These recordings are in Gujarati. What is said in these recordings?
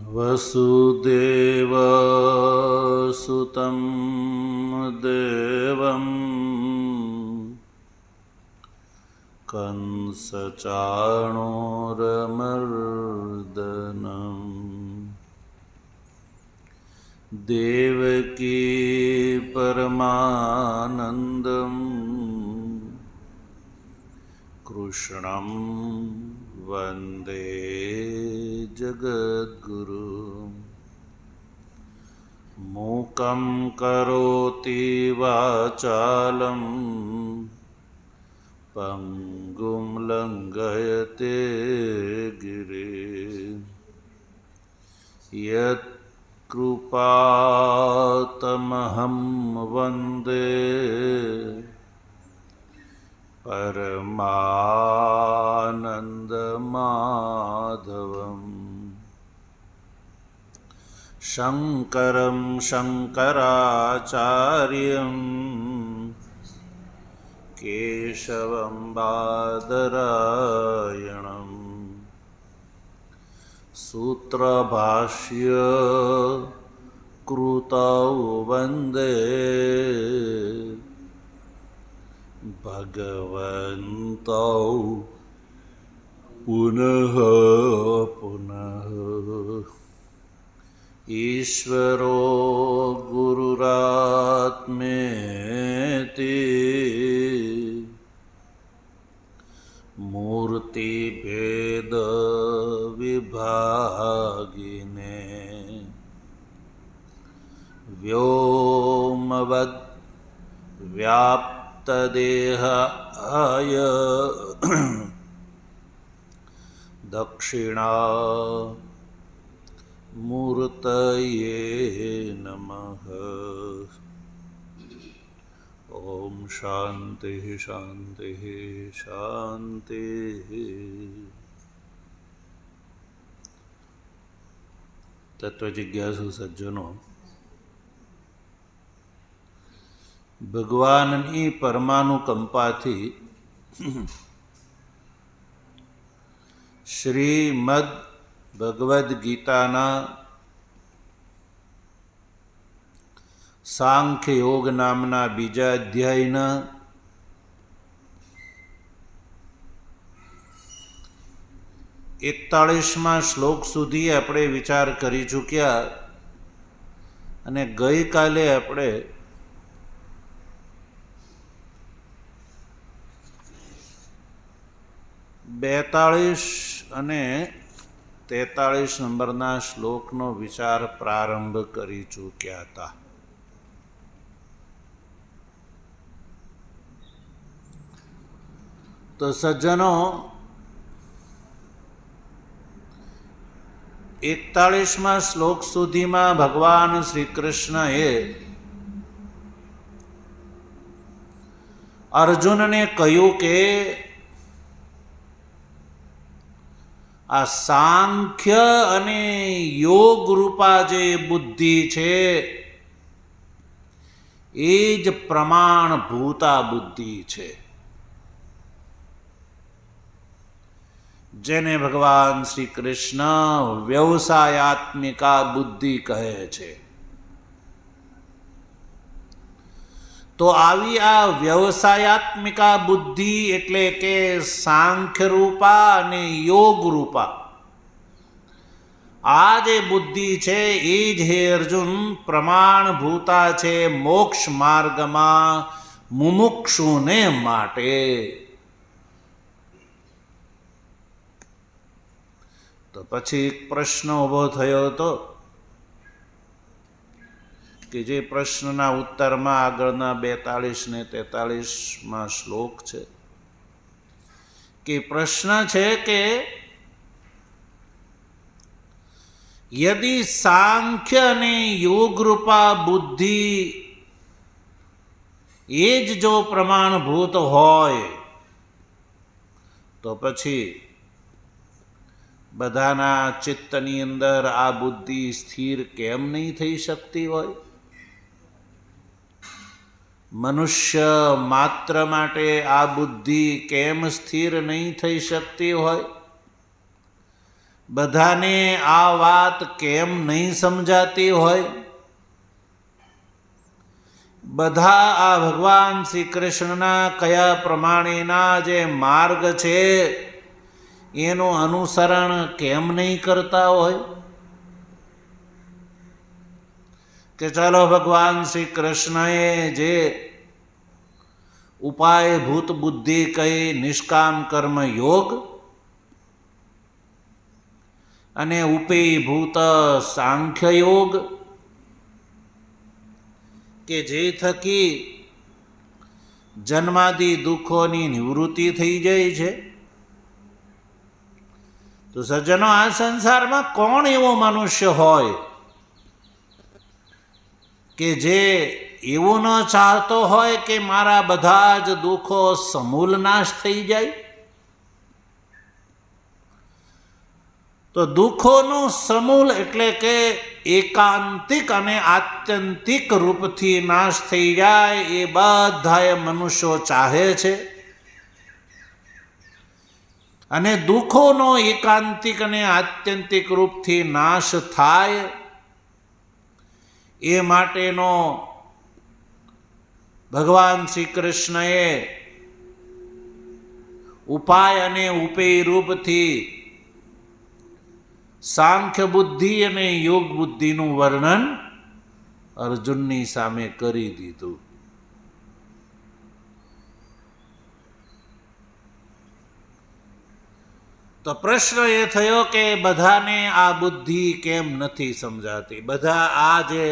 वसुदेवसुतं देवं कंसचाणूरमर्दनं देवकी परमानन्दं कृष्णं वन्दे जगद्गुरुम्। मूकं करोति वाचालं पङ्गुं लङ्घयते गिरिं यत्कृपातमहं वन्दे परमानन्दमाधवम्। शङ्करं शङ्कराचार्यं केशवं बादरायणं सूत्रभाष्य कृतौ वन्दे भगवन्तौ पुनः पुनः। ईश्वरो गुरुरात्मेति मूर्तिभेदविभागिने व्योमवद् व्याप्तदेहाय दक्षिणा मूर्तये नमः। ओम शांति शांति शांति। तत्वजिज्ञासु सज्जनों, ભગવાનની પરમાનુકંપાથી શ્રીમદ ભગવદ્ ગીતાના સાંખ્ય યોગ નામના બીજા અધ્યાયના 41મા શ્લોક સુધી આપણે વિચાર કરી ચૂક્યા અને ગઈકાલે આપણે 42 અને 43 નંબરના શ્લોકનો વિચાર પ્રારંભ કરી ચૂક્યા હતા. તો સજ્જનો, 41મા શ્લોક સુધીમાં ભગવાન શ્રી કૃષ્ણએ અર્જુનને કહ્યું કે આ સાંખ્ય અને યોગ રૂપા જે બુદ્ધિ છે એ જ પ્રમાણભૂતા બુદ્ધિ છે, જેને ભગવાન શ્રી કૃષ્ણ વ્યવસાયાત્મિકા બુદ્ધિ કહે છે. તો આવી આ વ્યવસાયાત્મિકા બુદ્ધિ એટલે કે સાંખ્ય રૂપા અને યોગ રૂપા આ જે બુદ્ધિ છે એ જ હે અર્જુન પ્રમાણભૂતા છે મોક્ષ માર્ગમાં મુમુક્ષુને માટે. તો પછી એક પ્રશ્ન ઊભો થયો હતો કે જે પ્રશ્નના ઉત્તરમાં આગળના 42 ને 43માં શ્લોક છે કે પ્રશ્ન છે કે યદિ સાંખ્ય અને યોગ રૂપા બુદ્ધિ એ જ જો પ્રમાણભૂત હોય તો પછી બધાના ચિત્તની અંદર આ બુદ્ધિ સ્થિર કેમ નહીં થઈ શકતી હોય? મનુષ્ય માત્ર માટે આ બુદ્ધિ કેમ સ્થિર નહીં થઈ શકતી હોય? બધાને આ વાત કેમ નહીં સમજાતી હોય? બધા આ ભગવાન શ્રી કૃષ્ણના કયા પ્રમાણેના જે માર્ગ છે એનું અનુસરણ કેમ નહીં કરતા હોય? કે ચાલો ભગવાન શ્રી કૃષ્ણએ જે ઉપાયભૂત બુદ્ધિ કહી નિષ્કામ કર્મ યોગ અને ઉપેયભૂત સાંખ્ય યોગ, કે જે થકી જન્માદિ દુઃખોની નિવૃત્તિ થઈ જાય છે. તો સજ્જનો, આ સંસારમાં કોણ એવો મનુષ્ય હોય કે જે એવું ન ચાહતો હોય કે મારા બધા જ દુઃખો સમૂલ નાશ થઈ જાય? તો દુઃખોનું સમૂલ એટલે કે એકાંતિક અને આત્યંતિક રૂપથી નાશ થઈ જાય એ બધાએ મનુષ્યો ચાહે છે. અને દુઃખોનો એકાંતિક અને આત્યંતિક રૂપથી નાશ થાય એ માટેનો ભગવાન શ્રી કૃષ્ણએ ઉપાય અને ઉપેય રૂપથી સાંખ્ય બુદ્ધિ અને યોગ બુદ્ધિનું વર્ણન અર્જુનની સામે કરી દીધું. તો પ્રશ્ન એ થયો કે બધાને આ બુદ્ધિ કેમ નથી સમજાતી? બધા આ જે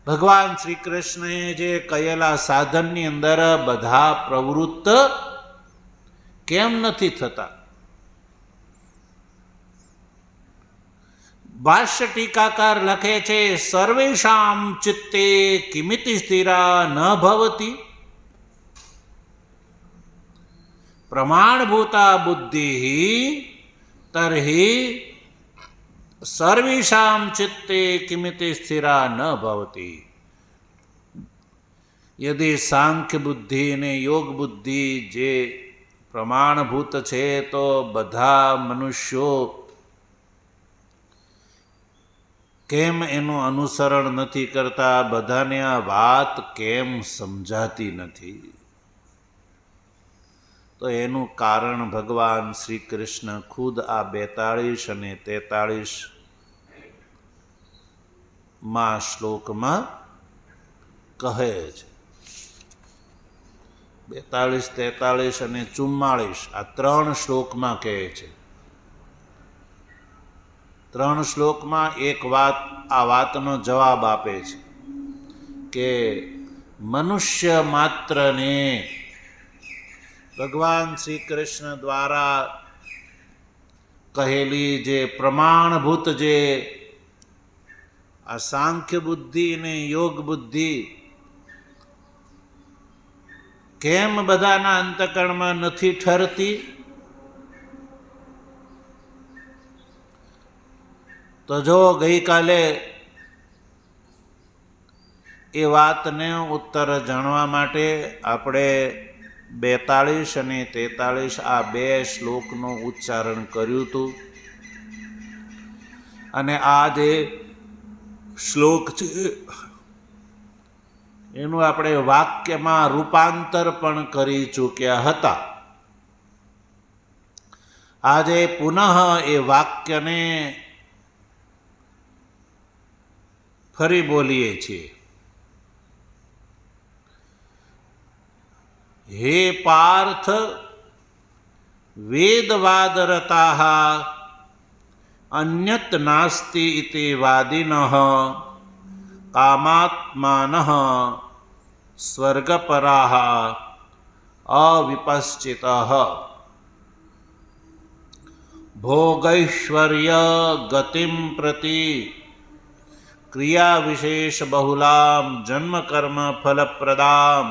ભગવાન શ્રી કૃષ્ણએ જે કહેલા સાધનની અંદર બધા પ્રવૃત્ત કેમ નથી થતા? ભાષ્ય ટીકાકાર લખે છે, સર્વેષાં ચિત્તે કિમિતિ સ્થિરા ન ભવતી પ્રમાણભૂતા બુદ્ધિ તર્હિ સર્વેષાં ચિત્તે કિમિતિ સ્થિરા ન ભવતી. યદિ સાંખ્ય બુદ્ધિ અને યોગ બુદ્ધિ જે પ્રમાણભૂત છે તો બધા મનુષ્યો કેમ એનું અનુસરણ નથી કરતા? બધાને આ વાત કેમ સમજાતી નથી? તો એનું કારણ ભગવાન શ્રી કૃષ્ણ ખુદ આ 42 અને 43 શ્લોકમાં કહે છે. 42, 43 અને 44 આ 3 શ્લોકમાં કહે છે. 3 શ્લોકમાં એક વાત આ વાતનો જવાબ આપે છે કે મનુષ્ય માત્રને ભગવાન શ્રી કૃષ્ણ દ્વારા કહેલી જે પ્રમાણભૂત જે આ સાંખ્ય બુદ્ધિ અને યોગ બુદ્ધિ કેમ બધાના અંતકરણમાં નથી ઠરતી? તો જો ગઈકાલે એ વાતને ઉત્તર જાણવા માટે આપણે 42 અને 43 આ 2 શ્લોકનું ઉચ્ચારણ કર્યું હતું. અને આ જે શ્લોક છે એનું આપણે વાક્યમાં રૂપાંતર પણ કરી ચૂક્યા હતા. આજે પુનઃ એ વાક્યને ફરી બોલીએ છીએ. હે પાર્થ, વેદવાદરતાઃ અન્યત નાસ્તિ ઇતિ વાદિનઃ કામાત્માનઃ સ્વર્ગપરાઃ અવિપશ્ચિતઃ ભોગૈશ્વર્ય ગતિમ પ્રતિ ક્રિયા વિશેષ બહુલામ જન્મ કર્મ ફલપ્રદામ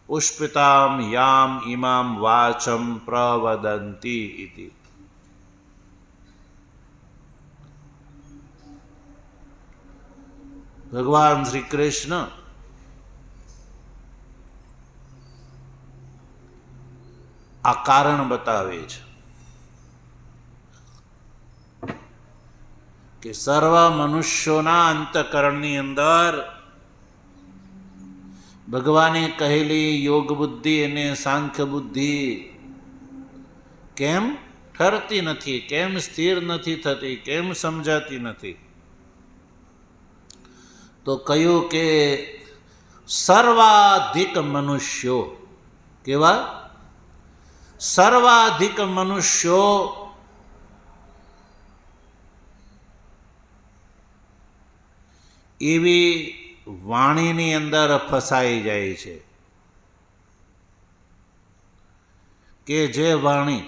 પુષ્પિતામ યામ ઇમામ વાચમ પ્રવદંતી ઇતિ. ભગવાન શ્રી કૃષ્ણ આ કારણ બતાવે છે કે સર્વ મનુષ્યોના અંતઃકરણની અંદર ભગવાને કહેલી યોગ બુદ્ધિ અને સાંખ્ય બુદ્ધિ કેમ ઠરતી નથી, કેમ સ્થિર નથી થતી, કેમ સમજાતી નથી? તો કહ્યું કે સર્વાધિક મનુષ્યો, કેવા? સર્વાધિક મનુષ્યો એવી વાણીની અંદર ફસાઈ જાય છે કે જે વાણી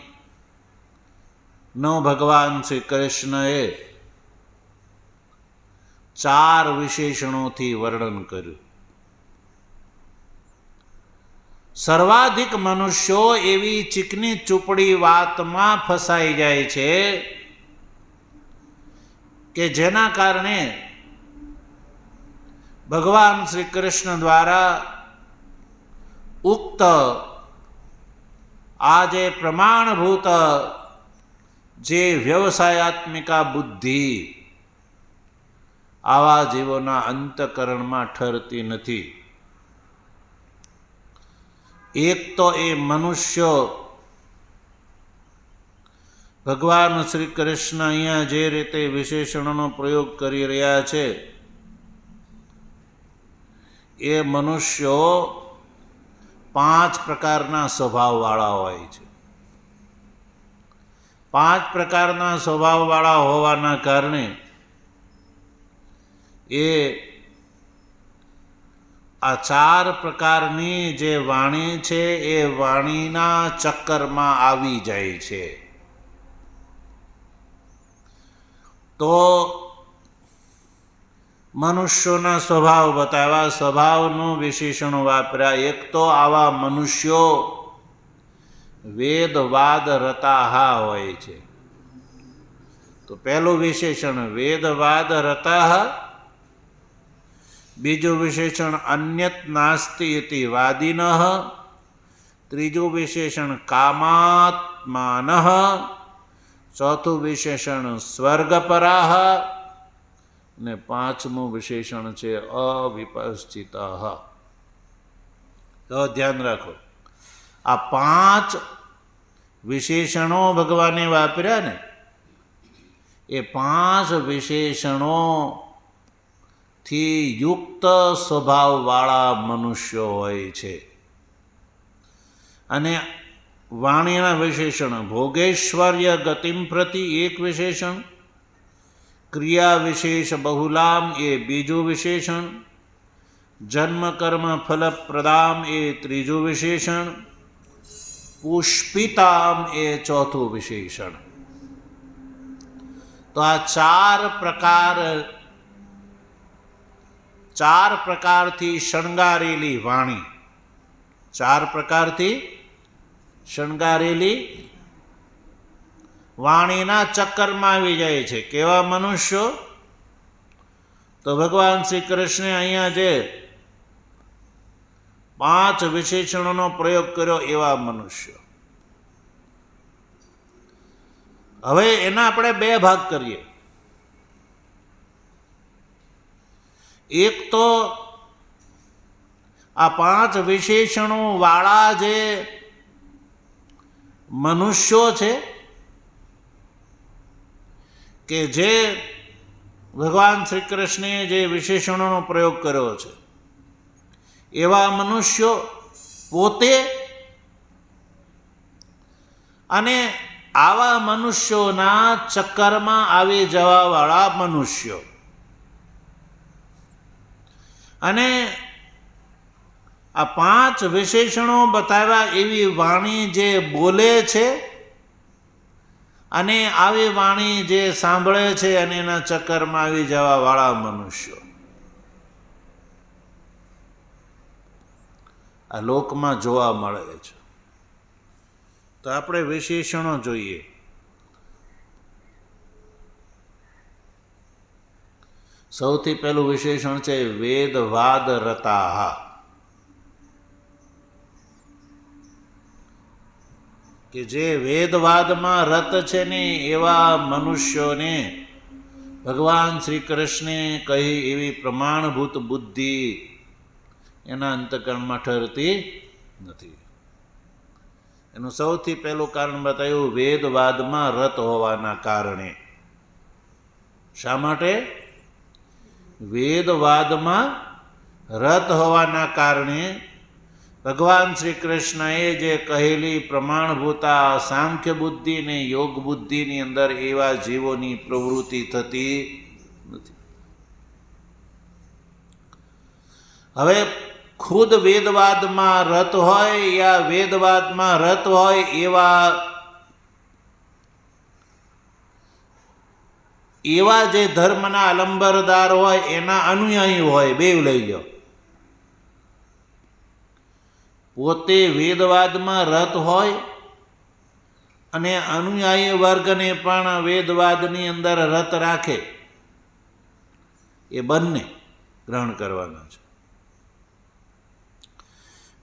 નો ભગવાન શ્રી કૃષ્ણએ 4 વિશેષણોથી વર્ણન કર્યું. સર્વાધિક મનુષ્યો એવી ચીકની ચૂપડી વાતમાં ફસાઈ જાય છે કે જેના કારણે ભગવાન શ્રી કૃષ્ણ દ્વારા ઉક્ત આ જે પ્રમાણભૂત જે વ્યવસાયાત્મિકા બુદ્ધિ આવા જીવોના અંતઃકરણમાં ઠરતી નથી. એક તો એ મનુષ્યો ભગવાન શ્રી કૃષ્ણ અહીંયા જે રીતે વિશેષણોનો પ્રયોગ કરી રહ્યા છે એ મનુષ્યો 5 પ્રકારના સ્વભાવવાળા હોય છે. 5 પ્રકારના સ્વભાવવાળા હોવાના કારણે એ આ 4 પ્રકારની જે વાણી છે એ વાણીના ચક્કરમાં આવી જાય છે. તો મનુષ્યોના સ્વભાવ બતાવ્યા, સ્વભાવનું વિશેષણ વાપર્યા. એક તો આવા મનુષ્યો વેદવાદ રતાહા હોય છે. તો પહેલું વિશેષણ વેદવાદ રતાહ, બીજું વિશેષણ અન્યત નાસ્તિ ઇતિ વાદિનઃ, ત્રીજું વિશેષણ કામાત્માનઃ, ચોથું વિશેષણ સ્વર્ગપરાહ ને 5મું વિશેષણ છે અવિપશ્ચિતઃ. તો ધ્યાન રાખો, આ 5 વિશેષણો ભગવાને વાપર્યા ને એ 5 વિશેષણો થી યુક્ત સ્વભાવવાળા મનુષ્યો હોય છે. અને વાણીના વિશેષણ ભોગેશ્વર્ય ગતિમ પ્રતિ એક વિશેષણ, ક્રિયા વિશેષ બહુલામ એ બીજું વિશેષણ, જન્મ કર્મ ફલપ્રદામ એ ત્રીજું વિશેષણ, પુષ્પિતામ એ ચોથું વિશેષણ. તો આ 4 પ્રકારથી શણગારેલી વાણી, 4 પ્રકારથી શણગારેલી વાણીના ચક્કરમાં આવી જાય છે. કેવા મનુષ્યો? તો ભગવાન શ્રી કૃષ્ણે અહીંયા જે 5 વિશેષણોનો પ્રયોગ કર્યો એવા મનુષ્યો. હવે એના આપણે 2 ભાગ કરીએ. એક તો આ 5 વિશેષણો વાળા જે મનુષ્યો છે કે જે ભગવાન શ્રી કૃષ્ણે જે વિશેષણોનો પ્રયોગ કર્યો છે એવા મનુષ્યો પોતે અને આવા મનુષ્યોના ચક્કરમાં આવી જવાવાળા મનુષ્યો. અને આ 5 વિશેષણો બતાવ્યા એવી વાણી જે બોલે છે અને આવી વાણી જે સાંભળે છે અને એના ચક્કરમાં આવી જવાવાળા મનુષ્યો આ લોકમાં જોવા મળે છે. તો આપણે વિશેષણો જોઈએ. સૌથી પહેલું વિશેષણ છે વેદવાદ રતાહ. કે જે વેદવાદમાં રત છે ને એવા મનુષ્યોને ભગવાન શ્રી કૃષ્ણે કહી એવી પ્રમાણભૂત બુદ્ધિ એના અંતકરણમાં ઠરતી નથી. એનું સૌથી પહેલું કારણ બતાવ્યું વેદવાદમાં રત હોવાના કારણે. શા માટે? વેદવાદમાં રત હોવાના કારણે ભગવાન શ્રી કૃષ્ણએ જે કહેલી પ્રમાણભૂતા સાંખ્ય બુદ્ધિ ને યોગ બુદ્ધિની અંદર એવા જીવોની પ્રવૃત્તિ થતી નથી. હવે ખુદ વેદવાદમાં રત હોય યા વેદવાદમાં રત હોય એવા જે ધર્મના અલંબરદાર હોય એના અનુયાયી હોય, બેવ લઈ લો. પોતે વેદવાદમાં રત હોય અને અનુયાયી વર્ગને પણ વેદવાદની અંદર રત રાખે, એ બંને ગ્રહણ કરવાના છે.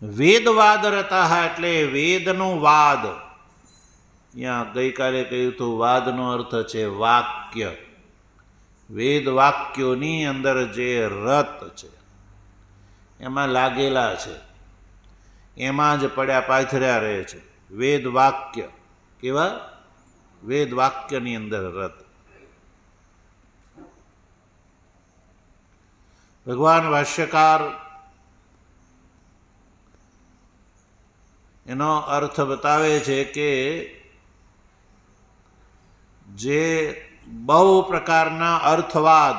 વેદવાદ રતા એટલે વેદનો વાદ. અહીંયા ગઈકાલે કહ્યું હતું વાદનો અર્થ છે વાક્ય. વેદ વાક્યોની અંદર જે રત છે, એમાં લાગેલા છે, એમાં જ પડ્યા પાથર્યા રહે છે. વેદ વાક્ય કેવા? વેદ વાક્યની અંદર રત. ભગવાન ભાષ્યકાર એનો અર્થ બતાવે છે કે જે બહુ પ્રકારના અર્થવાદ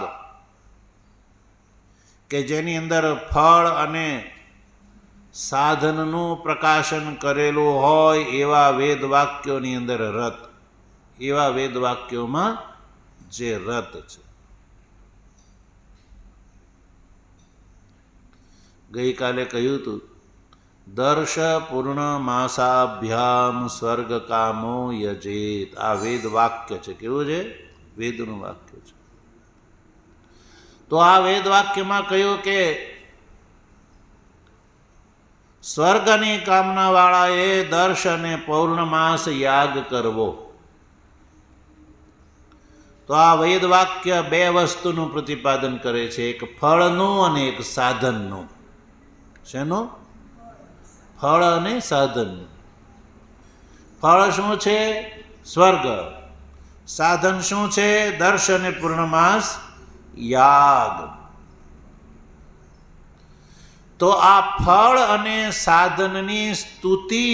કે જેની અંદર ફળ અને સાધનનું પ્રકાશન કરેલું હોય એવા વેદ વાક્યોની અંદર રત, એવા વેદ વાક્યોમાં જે રત છે. ગઈકાલે કહ્યું હતું દર્શ પૂર્ણ માસાભ્યામ સ્વર્ગ કામો યજેત. આ વેદ વાક્ય છે. કેવું છે? વેદનું વાક્ય છે. તો આ વેદ વાક્યમાં કહ્યું કે સ્વર્ગની કામના વાળાએ દર્શ અને પૌર્ણમાસ યાગ કરવો. તો આ વેદ વાક્ય બે વસ્તુનું પ્રતિપાદન કરે છે, એક ફળનું અને એક સાધનનું. શેનું? ફળ અને સાધનનું. ફળ શું છે? સ્વર્ગ. સાધન શું છે? દર્શ અને પૂર્ણમાસ યાગ. તો આ ફળ અને સાધનની સ્તુતિ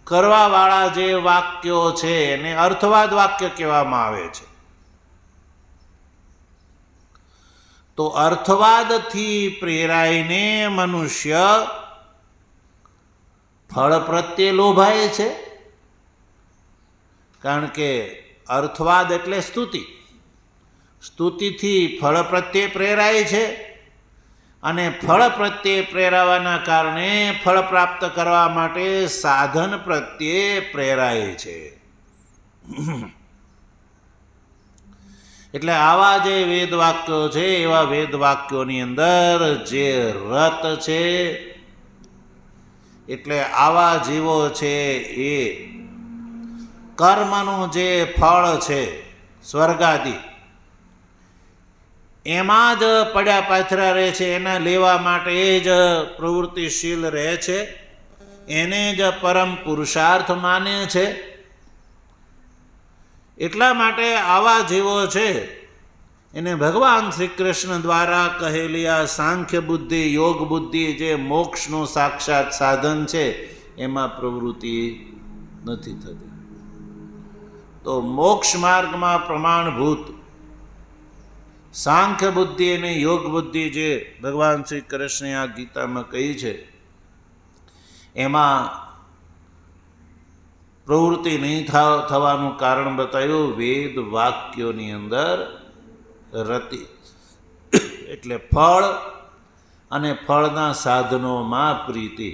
કરવાવાળા જે વાક્યો છે એને અર્થવાદ વાક્ય કહેવામાં આવે છે. તો અર્થવાદથી પ્રેરાઈને મનુષ્ય ફળ પ્રત્યે લોભાય છે, કારણ કે અર્થવાદ એટલે સ્તુતિ. સ્તુતિથી ફળ પ્રત્યે પ્રેરાય છે અને ફળ પ્રત્યે પ્રેરાવાના કારણે ફળ પ્રાપ્ત કરવા માટે સાધન પ્રત્યે પ્રેરાય છે. એટલે આવા જે વેદ વાક્યો છે એવા વેદ વાક્યોની અંદર જે રત છે, એટલે આવા જીવો છે એ કર્મનું જે ફળ છે સ્વર્ગાદિ એમાં જ પડ્યા પાથરા રહે છે, એના લેવા માટે જ પ્રવૃત્તિશીલ રહે છે, એને જ પરમ પુરુષાર્થ માને છે. એટલા માટે આવા જીવો છે એને ભગવાન શ્રી કૃષ્ણ દ્વારા કહેલી આ સાંખ્ય બુદ્ધિ યોગ બુદ્ધિ જે મોક્ષનું સાક્ષાત સાધન છે એમાં પ્રવૃત્તિ નથી થતી. તો મોક્ષ માર્ગમાં પ્રમાણભૂત સાંખ્ય બુદ્ધિ અને યોગ બુદ્ધિ જે ભગવાન શ્રી કૃષ્ણે આ ગીતામાં કહી છે એમાં પ્રવૃત્તિ નહીં થવાનું કારણ બતાવ્યું વેદ વાક્યોની અંદર રતિ, એટલે ફળ અને ફળના સાધનોમાં પ્રીતિ.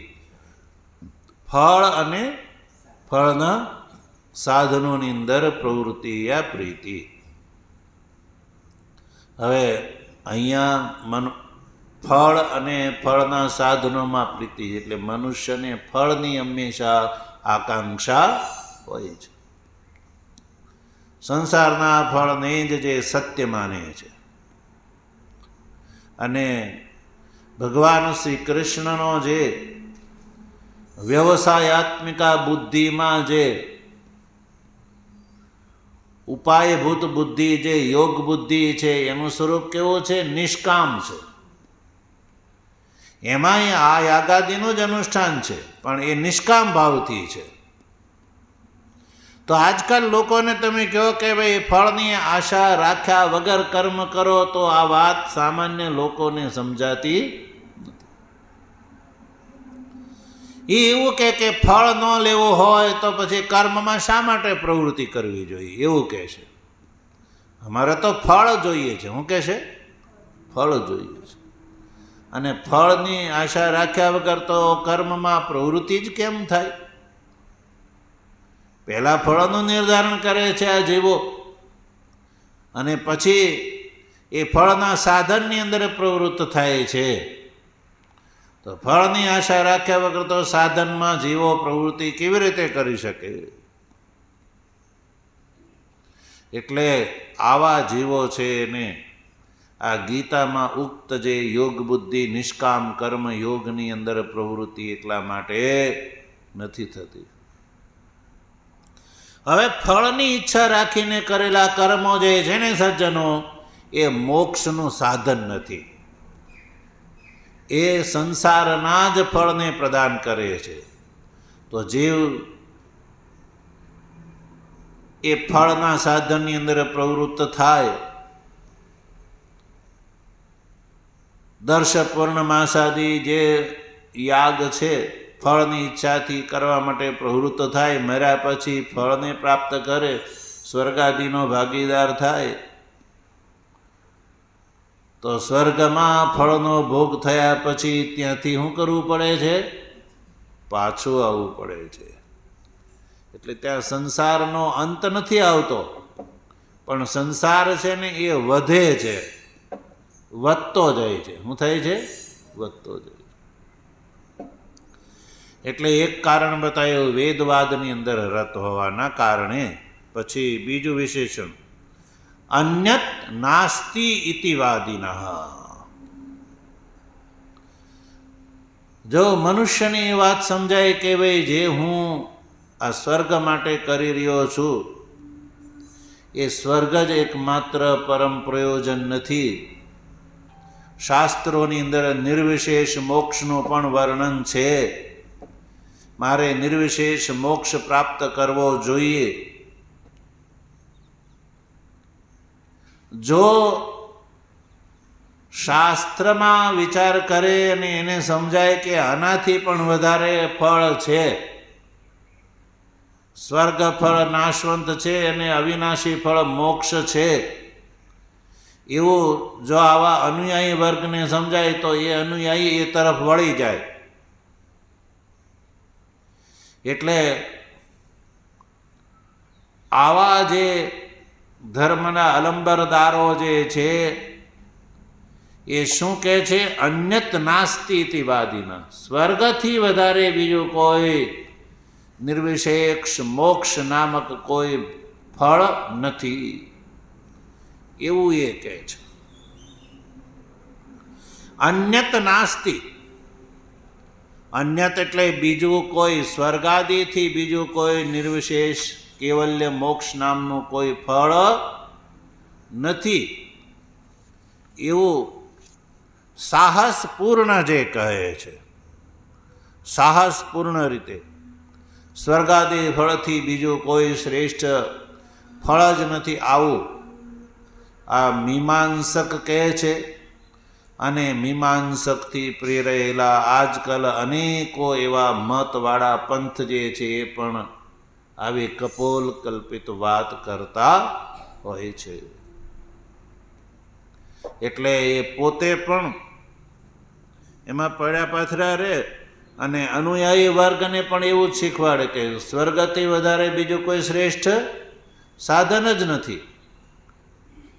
ફળ અને ફળના સાધનોની અંદર પ્રવૃત્તિ યા પ્રીતિ. હવે અહીંયા ફળ અને ફળના સાધનોમાં પ્રીતિ એટલે મનુષ્યને ફળની હંમેશા આકાંક્ષા હોય છે. સંસારના ફળને જ જે સત્ય માને છે અને ભગવાન શ્રી કૃષ્ણનો જે વ્યવસાયાત્મિકા બુદ્ધિમાં જે ઉપાયભૂત બુદ્ધિ જે યોગ બુદ્ધિ છે એનું સ્વરૂપ કેવું છે? નિષ્કામ છે. એમાંય આ યાગાદિનું જ અનુષ્ઠાન છે, પણ એ નિષ્કામ ભાવથી છે. તો આજકાલ લોકોને તમે કહો કે ભાઈ ફળની આશા રાખ્યા વગર કર્મ કરો, તો આ વાત સામાન્ય લોકોને સમજાતી નથી. એ એવું કે ફળ ન લેવું હોય તો પછી કર્મમાં શા માટે પ્રવૃત્તિ કરવી જોઈએ એવું કહે છે. અમારે તો ફળ જોઈએ છે. શું કહે છે? ફળ જોઈએ છે. અને ફળની આશા રાખ્યા વગર તો કર્મમાં પ્રવૃત્તિ જ કેમ થાય? પહેલાં ફળનું નિર્ધારણ કરે છે આ જીવો, અને પછી એ ફળના સાધનની અંદર પ્રવૃત્ત થાય છે. તો ફળની આશા રાખ્યા વગર તો સાધનમાં જીવો પ્રવૃત્તિ કેવી રીતે કરી શકે? એટલે આવા જીવો છે એને આ ગીતામાં ઉક્ત જે યોગ બુદ્ધિ નિષ્કામ કર્મ યોગની અંદર પ્રવૃત્તિ એટલા માટે નથી થતી. હવે ફળની ઈચ્છા રાખીને કરેલા કર્મો જે છે ને સજ્જનો, એ મોક્ષનું સાધન નથી. એ સંસારના જ ફળને પ્રદાન કરે છે. તો જીવ એ ફળના સાધનની અંદર પ્રવૃત્ત થાય. દર્શ પૂર્ણમાસાદી જે યાગ છે ફળની ઈચ્છાથી કરવા માટે પ્રવૃત્ત થાય, મર્યા પછી ફળને પ્રાપ્ત કરે, સ્વર્ગાદિનો ભાગીદાર થાય. તો સ્વર્ગમાં ફળનો ભોગ થયા પછી ત્યાંથી શું કરવું પડે છે? પાછું આવવું પડે છે. એટલે ત્યાં સંસારનો અંત નથી આવતો, પણ સંસાર છે ને એ વધે છે, વધતો જાય છે. શું થાય છે? વધતો જાય. એટલે એક કારણ બતાવ્યું વેદવાદની અંદર રત હોવાના કારણે. પછી બીજું વિશેષણ અન્યત નાસ્તિ ઇતિ વાદિનઃ. જો મનુષ્યને એ વાત સમજાય કે ભાઈ જે હું આ સ્વર્ગ માટે કરી રહ્યો છું એ સ્વર્ગ જ એકમાત્ર પરમ પ્રયોજન નથી. શાસ્ત્રોની અંદર નિર્વિશેષ મોક્ષનું પણ વર્ણન છે. મારે નિર્વિશેષ મોક્ષ પ્રાપ્ત કરવો જોઈએ. જો શાસ્ત્રમાં વિચાર કરે અને એને સમજાય કે આનાથી પણ વધારે ફળ છે, સ્વર્ગ ફળ નાશવંત છે અને અવિનાશી ફળ મોક્ષ છે, એવું જો આવા અનુયાયી વર્ગને સમજાય તો એ અનુયાયી એ તરફ વળી જાય. એટલે આવા જે ધર્મના અલંબરદારો જે છે એ શું કહે છે? અન્યત નાસ્તિ ઇતિ વાદિનઃ. સ્વર્ગથી વધારે બીજું કોઈ નિર્વિશેષ મોક્ષ નામક કોઈ ફળ નથી, એવું એ કહે છે. અન્યત નાસ્તિ. અન્યત એટલે બીજું કોઈ, સ્વર્ગાદિથી બીજું કોઈ નિર્વિશેષ કેવલ્ય મોક્ષ નામનું કોઈ ફળ નથી, એવું સાહસપૂર્ણ જે કહે છે. સાહસપૂર્ણ રીતે સ્વર્ગાદિ ફળથી બીજું કોઈ શ્રેષ્ઠ ફળ જ નથી, આવું આ મીમાંસક કહે છે. અને મીમાંસકથી પ્રેરાયેલા આજકાલ અનેકો એવા મતવાળા પંથ જે છે એ પણ આવી કપોલ કલ્પિત વાત કરતા હોય છે. એટલે એ પોતે પણ એમાં પડ્યા પાથરા રહે અને અનુયાયી વર્ગને પણ એવું જ શીખવાડે કે સ્વર્ગથી વધારે બીજું કોઈ શ્રેષ્ઠ સાધન જ નથી.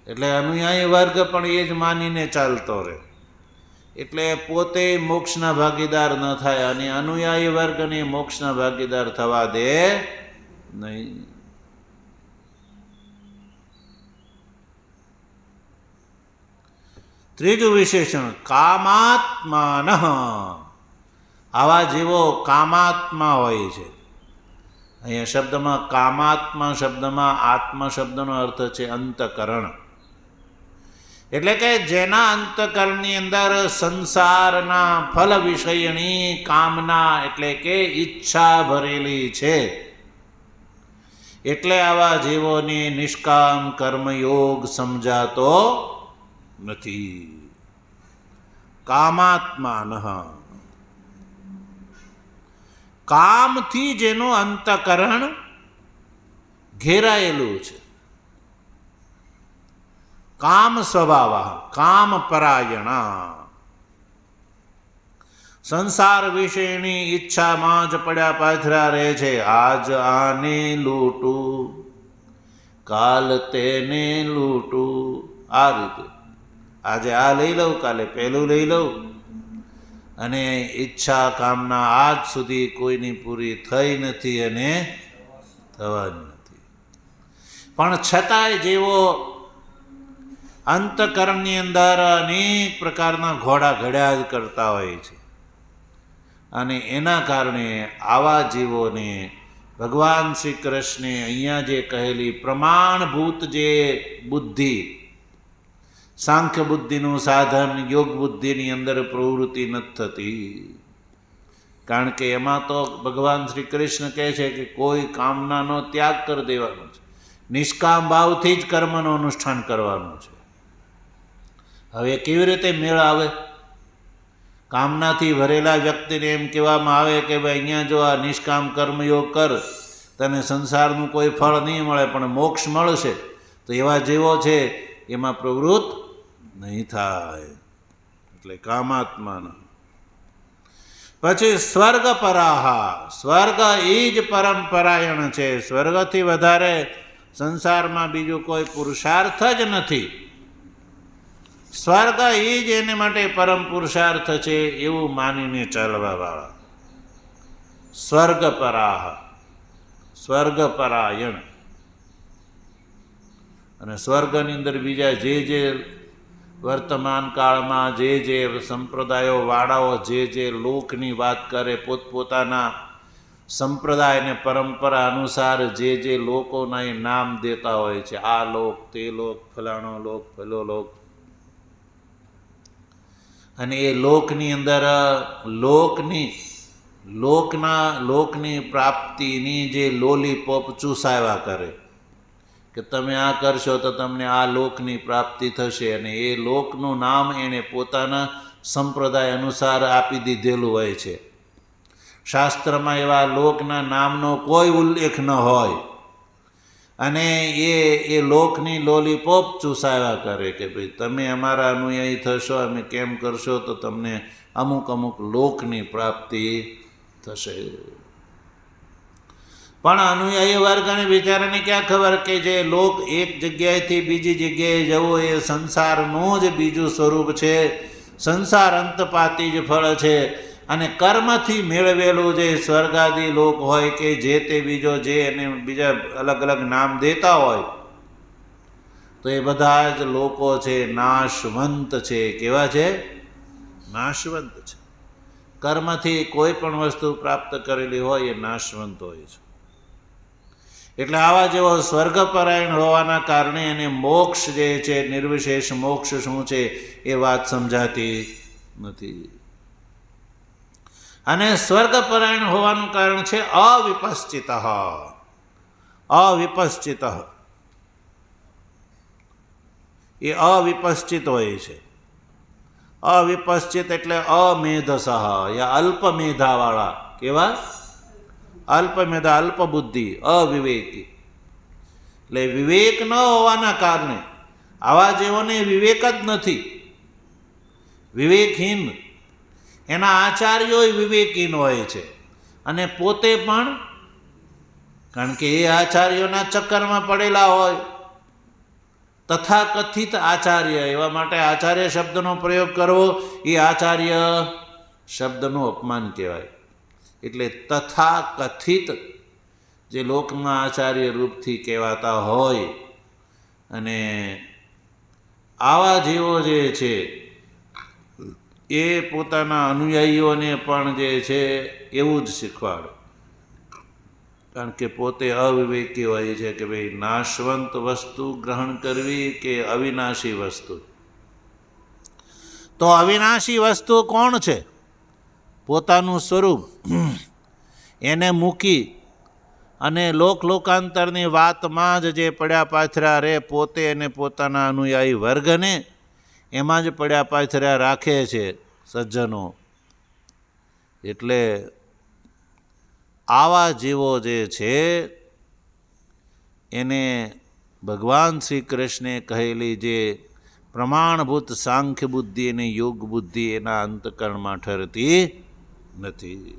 એટલે અનુયાયી વર્ગ પણ એ જ માનીને ચાલતો રહે. એટલે પોતે મોક્ષના ભાગીદાર ન થાય અને અનુયાયી વર્ગને મોક્ષના ભાગીદાર થવા દે નહીં. ત્રીજું વિશેષણ કામાત્માન. આવા જીવો કામાત્મા હોય છે. અહીંયા શબ્દમાં કામાત્મા શબ્દમાં આત્મા શબ્દનો અર્થ છે અંતકરણ. એટલે કે જેના અંતકરણની અંદર સંસારના ફલ વિષયની કામના એટલે કે ઈચ્છા ભરેલી છે. એટલે આવા જીવોને નિષ્કામ કર્મયોગ સમજાતો નથી. કામાત્માન. કામથી જેનું અંતકરણ ઘેરાયેલું છે. કામ સ્વભાવ કામ પરાયણા. સંસાર વિશેની ઈચ્છામાં જ પડ્યા પાથરા રહે છે. આજ આને લૂંટું, કાલ તેને લૂંટું, આ રીતે આજે આ લઈ લઉં, કાલે પેલું લઈ લઉં. અને ઈચ્છા કામના આજ સુધી કોઈની પૂરી થઈ નથી અને થવાની નથી. પણ છતાંય જેવો અંતકરણની અંદર અનેક પ્રકારના ઘોડા ઘડ્યા જ કરતા હોય છે. અને એના કારણે આવા જીવોને ભગવાન શ્રી કૃષ્ણે અહીંયા જે કહેલી પ્રમાણભૂત જે બુદ્ધિ, સાંખ્ય બુદ્ધિનું સાધન યોગ બુદ્ધિની અંદર પ્રવૃત્તિ નથી થતી. કારણ કે એમાં તો ભગવાન શ્રી કૃષ્ણ કહે છે કે કોઈ કામનાનો ત્યાગ કરી દેવાનો છે, નિષ્કામ ભાવથી જ કર્મનું અનુષ્ઠાન કરવાનું છે. હવે કેવી રીતે મેળ આવે? કામનાથી ભરેલા વ્યક્તિને એમ કહેવામાં આવે કે ભાઈ અહીંયા જો આ નિષ્કામ કર્મયોગ કર, તને સંસારનું કોઈ ફળ નહીં મળે પણ મોક્ષ મળશે. તો એવા જેવો છે એમાં પ્રવૃત્ત નહીં થાય. એટલે કામાત્માન. પછી સ્વર્ગ પરાહા. સ્વર્ગ એ જ પરંપરાયણ છે. સ્વર્ગથી વધારે સંસારમાં બીજું કોઈ પુરુષાર્થ જ નથી. સ્વર્ગ એ જ એને માટે પરમ પુરુષાર્થ છે એવું માનીને ચાલવાવાળા. સ્વર્ગ પરાહ, સ્વર્ગ પરાયણ. અને સ્વર્ગની અંદર બીજા જે વર્તમાન કાળમાં જે સંપ્રદાયો વાળાઓ જે લોકની વાત કરે, પોતપોતાના સંપ્રદાય અને પરંપરા અનુસાર જે લોકોના એ નામ દેતા હોય છે. આ લોક, તે લોક, ફલાણો લોક, પેલો લોક. અને એ લોકની અંદર લોકની પ્રાપ્તિની જે લોલીપોપ ચૂસાવ્યા કરે કે તમે આ કરશો તો તમને આ લોકની પ્રાપ્તિ થશે. અને એ લોકનું નામ એણે પોતાના સંપ્રદાય અનુસાર આપી દીધેલું હોય છે. શાસ્ત્રમાં એવા લોકના નામનો કોઈ ઉલ્લેખ ન હોય. અને એ લોકની લોલીપોપ ચૂસાવ્યા કરે કે ભાઈ તમે અમારા અનુયાયી થશો, અમે કેમ કરશો તો તમને અમુક લોકની પ્રાપ્તિ થશે. પણ અનુયાયી વર્ગને બિચારાને ક્યાં ખબર કે જે લોક એક જગ્યાએથી બીજી જગ્યાએ જવું એ સંસારનું જ બીજું સ્વરૂપ છે. સંસાર અંતપાતી જ ફળ છે. અને કર્મથી મેળવેલું જે સ્વર્ગાદી લોક હોય કે જે તે બીજો જે એને બીજા અલગ અલગ નામ દેતા હોય તો એ બધા જ લોકો છે નાશવંત છે. કેવા છે? નાશવંત છે. કર્મથી કોઈ પણ વસ્તુ પ્રાપ્ત કરેલી હોય એ નાશવંત હોય છે. એટલે આવા જેવો સ્વર્ગપરાયણ હોવાના કારણે એને મોક્ષ જે છે, નિર્વિશેષ મોક્ષ શું છે એ વાત સમજાતી નથી. અને સ્વર્ગપરાયણ હોવાનું કારણ છે અવિપશ્ચિત. અવિપશ્ચિત એ અવિપશ્ચિત હોય છે. અવિપશ્ચિત એટલે અમેધસહ યા અલ્પમેધાવાળા. કેવા? અલ્પમેધા, અલ્પબુદ્ધિ, અવિવેકી. એટલે વિવેક ન હોવાના કારણે આવા જેઓને વિવેક જ નથી. વિવેકહીન. એના આચાર્યો વિવેકહીન હોય છે અને પોતે પણ, કારણ કે એ આચાર્યોના ચક્કરમાં પડેલા હોય. તથાકથિત આચાર્ય, એવા માટે આચાર્ય શબ્દનો પ્રયોગ કરવો એ આચાર્ય શબ્દનું અપમાન કહેવાય. એટલે તથાકથિત જે લોકમાં આચાર્ય રૂપથી કહેવાતા હોય, અને આવા જીવો જે છે એ પોતાના અનુયાયીઓને પણ જે છે એવું જ શીખવાડે. કારણ કે પોતે અવિવેકી હોય છે કે ભાઈ નાશવંત વસ્તુ ગ્રહણ કરવી કે અવિનાશી વસ્તુ. તો અવિનાશી વસ્તુ કોણ છે? પોતાનું સ્વરૂપ. એને મૂકી અને લોકાંતરની વાતમાં જ જે પડ્યા પાથર્યા રહે, પોતે અને પોતાના અનુયાયી વર્ગને એમાં જ પડ્યા પાથર્યા રાખે છે સજ્જનો. એટલે આવા જીવો જે છે એને ભગવાન શ્રી કૃષ્ણે કહેલી જે પ્રમાણભૂત સાંખ્ય બુદ્ધિ અને યોગ બુદ્ધિ એના અંતકરણમાં ઠરતી નથી.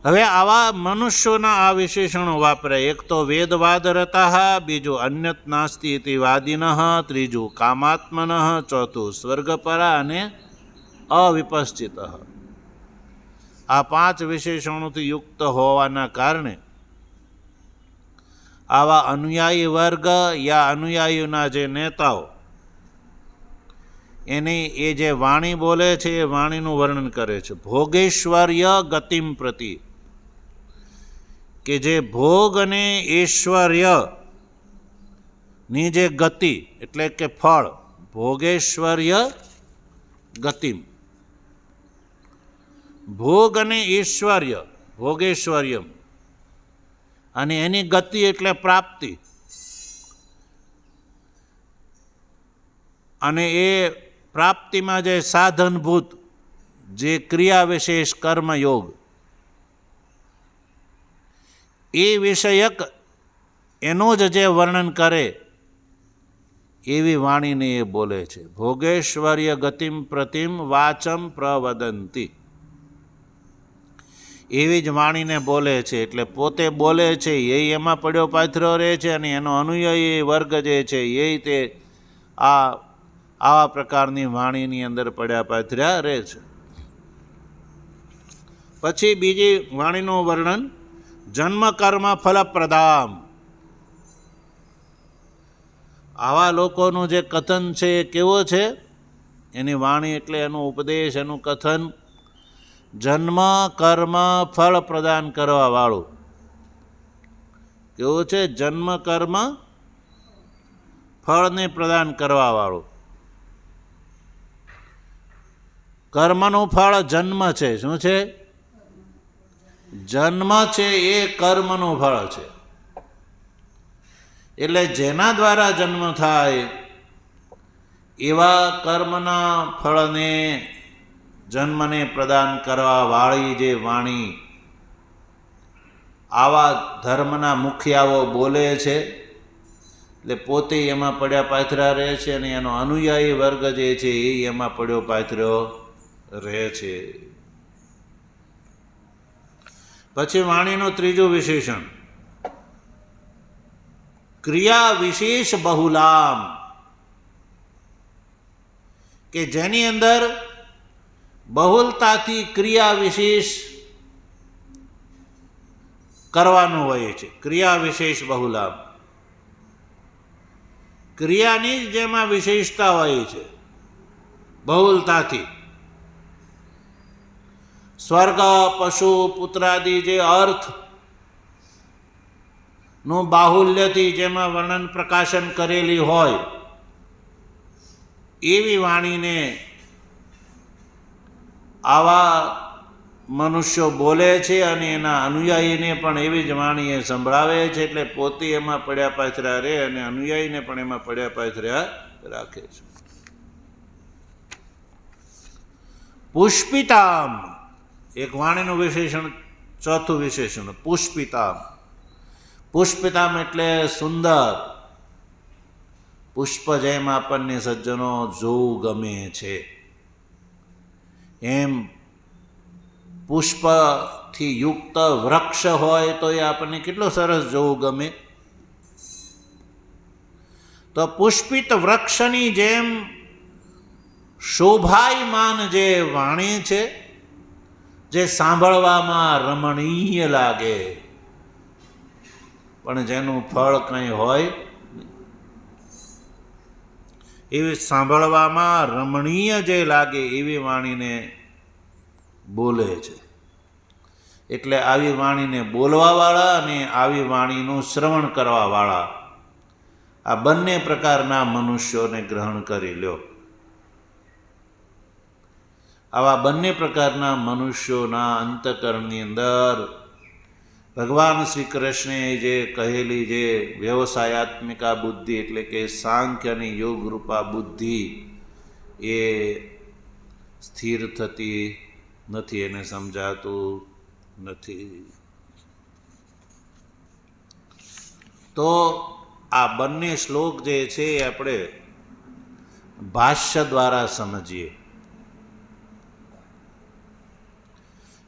હવે આવા મનુષ્યોના આ વિશેષણો વાપરાય. એક તો વેદવાદ રતા, બીજું અન્યત નાસ્તિ ઇતિ વાદિનઃ, ત્રીજું કામાત્મનઃ, ચોથું સ્વર્ગપરા અને અવિપશ્ચિત. આ 5 વિશેષણોથી યુક્ત હોવાના કારણે આવા અનુયાયી વર્ગ યા અનુયાયીના જે નેતાઓ એની એ જે વાણી બોલે છે એ વાણીનું વર્ણન કરે છે. ભોગેશ્વર્ય ગતિમ પ્રતિ, કે જે ભોગ અને ઐશ્વર્યની જે ગતિ એટલે કે ફળ, ભોગેશ્વર્ય ગતિમ, ભોગ અને ઐશ્વર્ય, ભોગેશ્વર્યમ, અને એની ગતિ એટલે પ્રાપ્તિ. અને એ પ્રાપ્તિમાં જે સાધનભૂત જે ક્રિયા વિશેષ કર્મયોગ, એ વિષયક એનું જ જે વર્ણન કરે એવી વાણીને એ બોલે છે. ભોગેશ્વર્ય ગતિમ પ્રતિમ વાચમ પ્રવદંતી, એવી જ વાણીને બોલે છે. એટલે પોતે બોલે છે એ એમાં પડ્યો પાથરો રહે છે, અને એનો અનુયાયી વર્ગ જે છે એ તે આવા પ્રકારની વાણીની અંદર પડ્યા પાથર્યા રહે છે. પછી બીજી વાણીનું વર્ણન, જન્મ કર્મ ફલપ્રદામ. આવા લોકોનું જે કથન છે એ કેવો છે? એની વાણી એટલે એનો ઉપદેશ, એનું કથન જન્મ કર્મ ફળ પ્રદાન કરવા વાળું. કેવું છે? જન્મ કર્મ ફળને પ્રદાન કરવા વાળું. કર્મનું ફળ જન્મ છે. શું છે? જન્મ છે એ કર્મનું ફળ છે. એટલે જેના દ્વારા જન્મ થાય એવા કર્મના ફળને, જન્મને પ્રદાન કરવા વાળી જે વાણી આવા ધર્મના મુખિયાઓ બોલે છે, એટલે પોતે એમાં પડ્યા પાથરા રહે છે, અને એનો અનુયાયી વર્ગ જે છે એ એમાં પડ્યો પાથર્યો રહે છે. પછી વાણીનું ત્રીજું વિશેષણ, ક્રિયા વિશેષ બહુલામ, કે જેની અંદર બહુલતાથી ક્રિયા વિશેષ કરવાનું હોય છે. ક્રિયા વિશેષ બહુલામ, ક્રિયાની જ જેમાં વિશેષતા હોય છે બહુલતાથી. સ્વર્ગ, પશુ, પુત્રાદિ જે અર્થ નું બાહુલ્યથી જેમાં વર્ણન પ્રકાશન કરેલી હોય એવી વાણીને આવા મનુષ્યો બોલે છે, અને એના અનુયાયીને પણ એવી જ વાણી એ સંભળાવે છે. એટલે પોતે એમાં પડ્યા પાથર્યા રહે અને અનુયાયીને પણ એમાં પડ્યા પાથર્યા રાખે છે. પુષ્પિતામ, એક વાણીનું વિશેષણ, ચોથું વિશેષણ પુષ્પિતામ. પુષ્પિતામ એટલે સુંદર. પુષ્પ જેમ આપણને સજ્જનો જોવું ગમે છે, એમ પુષ્પથી યુક્ત વૃક્ષ હોય તો એ આપણને કેટલો સરસ જોવું ગમે. તો પુષ્પિત વૃક્ષની જેમ શોભાયમાન જે વાણી છે, જે સાંભળવામાં રમણીય લાગે પણ જેનું ફળ કંઈ હોય એવી સાંભળવામાં રમણીય જે લાગે એવી વાણીને બોલે છે. એટલે આવી વાણીને બોલવાવાળા અને આવી વાણીનું શ્રવણ કરવાવાળા આ બંને પ્રકારના મનુષ્યોને ગ્રહણ કરી લ્યો. આવા બંને પ્રકારના મનુષ્યોના અંતઃકરણની અંદર ભગવાન શ્રી કૃષ્ણે જે કહેલી જે વ્યવસાયાત્મિકા બુદ્ધિ એટલે કે સાંખ્ય અને યોગ રૂપા બુદ્ધિ એ સ્થિર થતી નથી, એને સમજાતું નથી. તો આ બંને શ્લોક જે છે એ આપણે ભાષ્ય દ્વારા સમજીએ.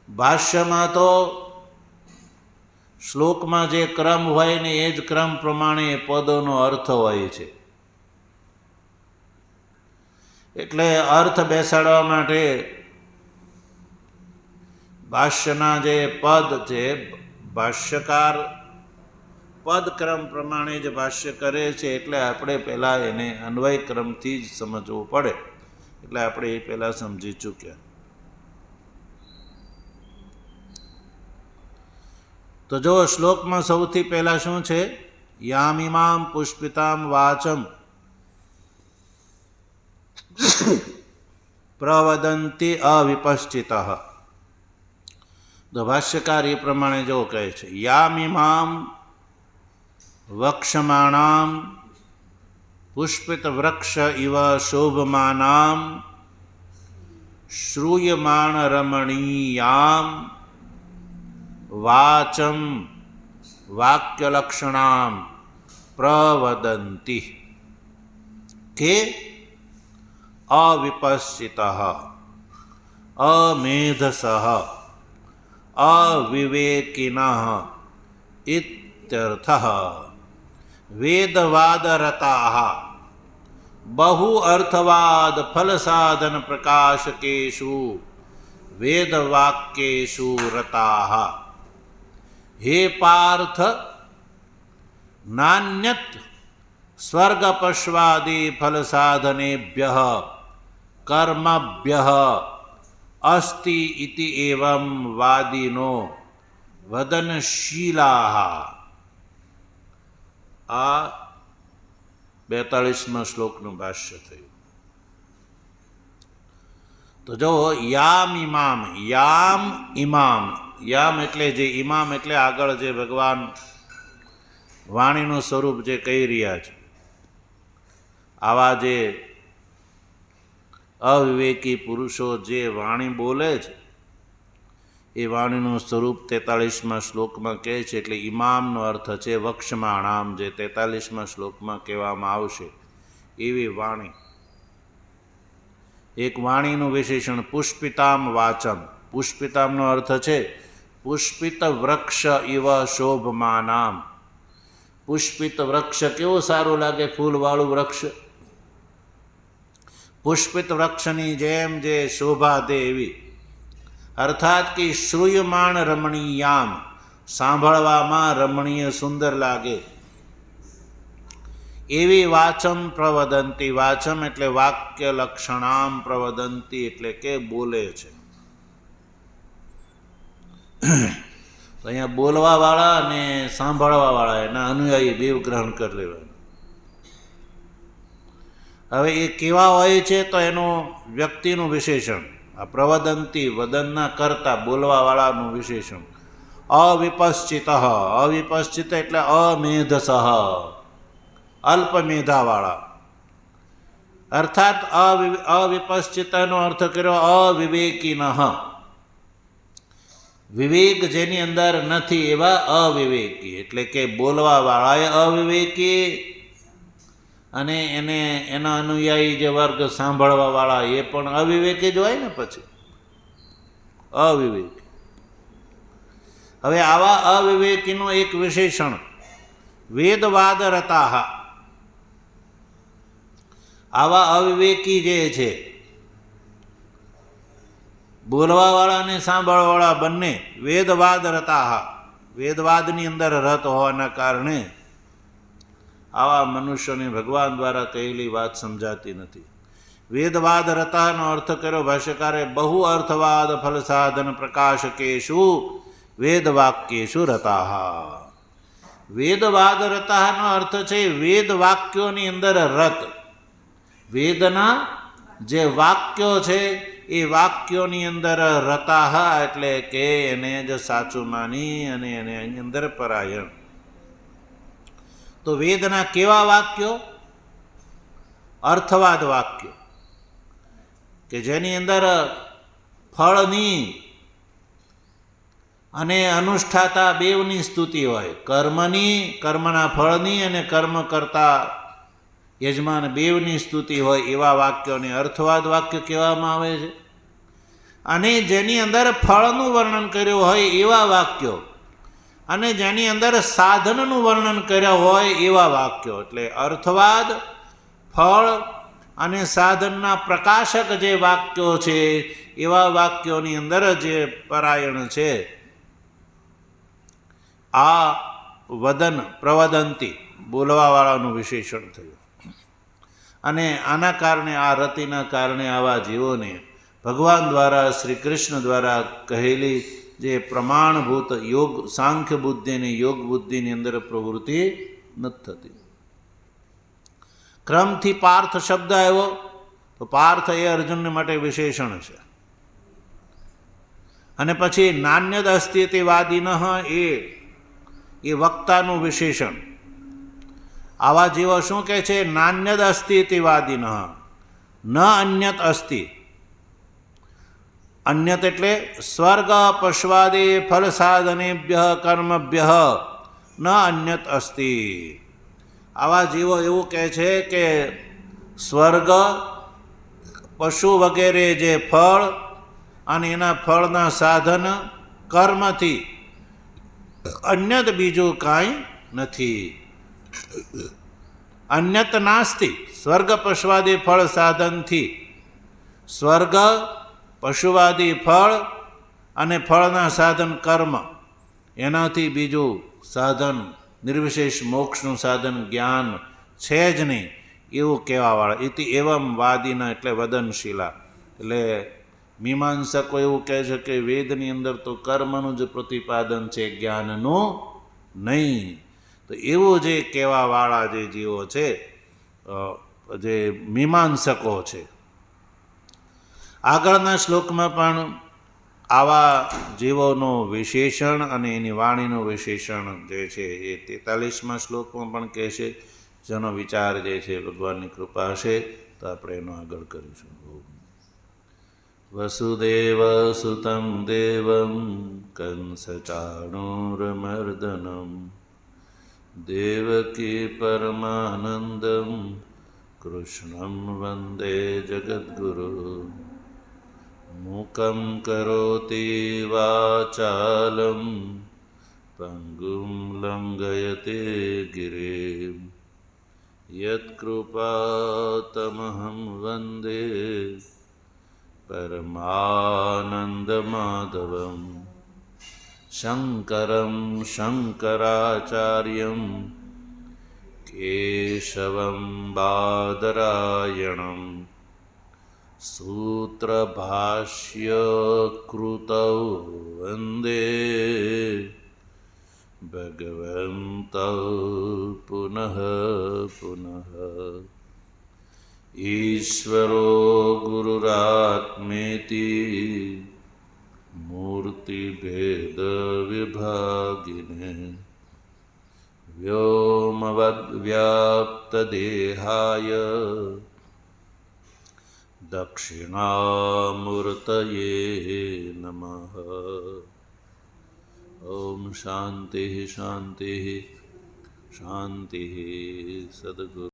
ભાષ્યમાં તો શ્લોકમાં જે ક્રમ હોય ને એ જ ક્રમ પ્રમાણે પદોનો અર્થ હોય છે. એટલે અર્થ બેસાડવા માટે ભાષ્યના જે પદ છે, ભાષ્યકાર પદક્રમ પ્રમાણે જ ભાષ્ય કરે છે. એટલે આપણે પહેલાં એને અન્વય ક્રમથી જ સમજવું પડે. એટલે આપણે એ પહેલાં સમજી ચૂક્યા. તો જો શ્લોકમાં સૌથી પહેલાં શું છે? યામિમામ પુષ્પિતામ વાચમ પ્રવદંતિ અવિપશ્ચિતઃ. તો ભાષ્યકાર એ પ્રમાણે જો કહે છે, યામિમામ વક્ષમાણામ પુષ્પિત વૃક્ષ ઇવ શોભમાનામ શ્રૂયમાણ રમણીયામ વાચમ વાક્યલક્ષણામ પ્રવદંતિ કે અવિપશ્ચિતઃ અમેધસઃ અવિવેકિનઃ ઇત્યર્થઃ. વેદવાદરતાઃ બહુ અર્થવાદ ફલસાધન પ્રકાશકેષુ વેદવાક્યેષુ રતાઃ. હે પાર્થ, નાન્યત સ્વર્ગપશ્વાદિ ફલસાધનેભ્યઃ કર્મભ્યઃ અસ્તિ ઇતિ એવં વાદિનો વદનશીલાઃ. આ 42માં શ્લોકનું ભાષ્ય થયું. તો જો યામ ઇમામ, યામ ઇમામ, યામ એટલે જે ઇમામ એટલે આગળ જે ભગવાન વાણીનું સ્વરૂપ જે કહી રહ્યા છે, આવા જે અવિવેકી પુરુષો જે વાણી બોલે છે એ વાણીનું સ્વરૂપ 43માં શ્લોકમાં કહે છે. એટલે ઇમામનો અર્થ છે વક્ષમાણામ, જે 43માં શ્લોકમાં કહેવામાં આવશે એવી વાણી. એક વાણીનું વિશેષણ પુષ્પિતામ વાચમ. પુષ્પિતામનો અર્થ છે પુષ્પિત વૃક્ષ ઇવ શોભમાનામ. પુષ્પિત વૃક્ષ કેવું સારું લાગે, ફૂલવાળું વૃક્ષ. પુષ્પિત વૃક્ષની જેમ જે શોભા દે એવી, અર્થાત કે શ્રૂયમાણ રમણીયામ, સાંભળવામાં રમણીય સુંદર લાગે એવી વાચમ પ્રવદંતિ. વાચમ એટલે વાક્ય લક્ષણામ પ્રવદંતિ એટલે કે બોલે છે. તો અહીંયા બોલવાવાળા અને સાંભળવાવાળા એના અનુયાયી બેવ ગ્રહણ કરી લેવાનું. હવે એ કેવા હોય છે? તો એનું વ્યક્તિનું વિશેષણ. આ પ્રવદંતિ વદનના કરતા બોલવાવાળાનું વિશેષણ. અવિપશ્ચિત. અવિપશ્ચિત એટલે અમેધસઃ, અલ્પમેધાવાળા. અર્થાત અવિપશ્ચિતનો અર્થ કર્યો અવિવેકિનઃ. વિવેક જેની અંદર નથી એવા અવિવેકી. એટલે કે બોલવાવાળા એ અવિવેકી અને એના અનુયાયી જે વર્ગ સાંભળવાવાળા એ પણ અવિવેકી જ હોય ને. પછી અવિવેકી. હવે આવા અવિવેકીનું એક વિશેષણ વેદવાદ રતાઃ. આવા અવિવેકી જે છે, બોલવાવાળા અને સાંભળવાવાળા બંને વેદવાદ રતા, વેદવાદની અંદર રત હોવાના કારણે આવા મનુષ્યોને ભગવાન દ્વારા કહેલી વાત સમજાતી નથી. વેદવાદ રતાનો અર્થ કર્યો ભાષ્યકારે, બહુ અર્થવાદ ફલ સાધન પ્રકાશકેશુ વેદવાક્યેશુ રતા. વેદવાદ રતાનો અર્થ છે વેદ વાક્યોની અંદર રત. વેદના જે વાક્યો છે એ વાક્યોની અંદર રતા, એટલે કે એને જ સાચું માની અને એને એની અંદર પરાયણ. તો વેદના કેવા વાક્યો? અર્થવાદ વાક્યો, કે જેની અંદર ફળની અને અનુષ્ઠાતા બેવની સ્તુતિ હોય, કર્મના ફળની અને કર્મ કરતા યજમાન બેવની સ્તુતિ હોય, એવા વાક્યોને અર્થવાદ વાક્ય કહેવામાં આવે છે. અને જેની અંદર ફળનું વર્ણન કર્યું હોય એવા વાક્યો, અને જેની અંદર સાધનનું વર્ણન કર્યા હોય એવા વાક્યો, એટલે અર્થવાદ, ફળ અને સાધનના પ્રકાશક જે વાક્યો છે એવા વાક્યોની અંદર જે પરાયણ છે, આ વદન પ્રવદંતી બોલવાવાળાનું વિશેષણ થયું. અને આના કારણે, આ રતિના કારણે આવા જીવોને ભગવાન દ્વારા, શ્રી કૃષ્ણ દ્વારા કહેલી જે પ્રમાણભૂત યોગ, સાંખ્ય બુદ્ધિ અને યોગ બુદ્ધિની અંદર પ્રવૃત્તિ નથી થતી. ક્રમથી પાર્થ શબ્દ આવ્યો, તો પાર્થ એ અર્જુનને માટે વિશેષણ છે. અને પછી નાન્યદ અસ્તિત્વવાદીન, એ વક્તાનું વિશેષણ. આવા જીવો શું કહે છે? નાન્યદ અસ્તિત્વવાદીન, ન અન્યત અસ્તિ. અન્યત એટલે સ્વર્ગ પશ્વાદે ફલ સાધનેભ્ય કર્મભ્ય ન અન્યત અસ્તિ. આવા જીવો એવું કહે છે કે સ્વર્ગ, પશુ વગેરે જે ફળ અને એના ફળના સાધન કર્મથી અન્યત બીજું કાંઈ નથી. અન્યત નાસ્તિ. સ્વર્ગ પશુવાદી ફળ સાધનથી, સ્વર્ગ પશુવાદી ફળ અને ફળના સાધન કર્મ, એનાથી બીજું સાધન, નિર્વિશેષ મોક્ષનું સાધન જ્ઞાન છે જ નહીં, એવું કહેવાવાળા. ઇતિ એવમ વાદીના, એટલે વદનશીલા. એટલે મીમાંસકો એવું કહે છે કે વેદની અંદર તો કર્મનું જ પ્રતિપાદન છે, જ્ઞાનનું નહીં. તો એવું જે કહેવાવાળા જે જીવો છે, જે મીમાંસકો છે. આગળના શ્લોકમાં પણ આવા જીવોનું વિશેષણ અને એની વાણીનું વિશેષણ જે છે એ 43મા શ્લોકમાં પણ કહેશે. જેનો વિચાર જે છે ભગવાનની કૃપા હશે તો આપણે એનો આગળ કરીશું. વસુદેવ સુતં દેવં કંસચાણૂરમર્દનમ દેવકી પરમાનંદમ કૃષ્ણં વંદે જગદ્ગુરુ મૂકં કરોતિ વાચાલં પંગું લંઘયતે ગિરિં યત્કૃપાતમહં વંદે પરમાનંદમાધવં શંકરં શંકરાચાર્યં કેશવં બાદરાયણં સૂત્રભાષ્યકૃતૌ વંદે ભગવन्तૌ પુનઃ પુનઃ. ઈશ્વરો ગુરુરાત્મેતિ મૂર્તિભેદવિભાગિને વ્યોમવદ્વ્યાપ્તદેહાય દક્ષિણામૂર્તયે નમઃ. ઓમ શાંતિ શાંતિ શાંતિ. સદ્ગુરુ